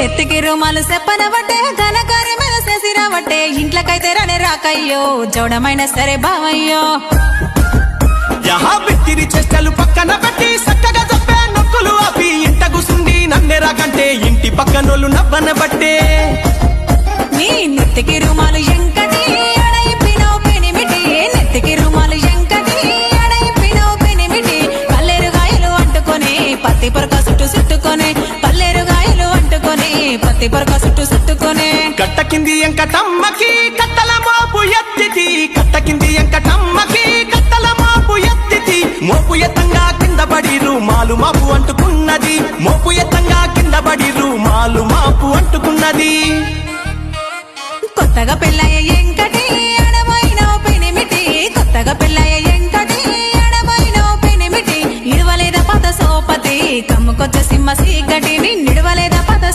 నెత్తికి రుమాలు చెప్పనబట్టే ఘనకార్యం మీద చేసిరాబట్టే ఇంట్లోకైతే రానే రాకయ్యో జోడమైన సరే బావయ్యో బిత్తిరి చేష్టలు పక్కన పెట్టి చక్కగా చెప్పే నొక్కులు ఆపి ఇంట కూసుండి నన్నే రాకంటే ఇంటి పక్కనోళ్ళు నవ్వనబట్టే నీ నెత్తికి రుమాలు ఎంకటి అడైపినవు పెనిమిటి నెత్తికి రుమాలు ఎంకటి అడైపినవు పెనిమిటి పల్లెరుగాయలు అంటుకొని పత్తి పొరక చుట్టుకొని పల్లెరుగాయలు అంటుకొని పత్తి పొరక చుట్టుకొని కట్ట కింది ఎంకటమ్మకి కట్టల మోపు ఎత్తితి కట్ట కింది ఎంకటమ్మకి కట్టల మోపు ఎత్తితి మోపు ఎత్తంగా కింద పడిరు మాలు మాపు అంటుకున్నది మోపు ఎత్తంగా కింద పడిరు మాలు మాపు అంటుకున్నది కొత్తగా పెళ్ళయ్య ఎంకటి అడమైనవు పెనిమిటి కొత్తగా పెళ్ళయ్య ఎంకటి అడమైనవు పెనిమిటి నిడవలేద పాత సోపతి కమ్ముకొచ్చ సింహ సీకటి నిడవలేద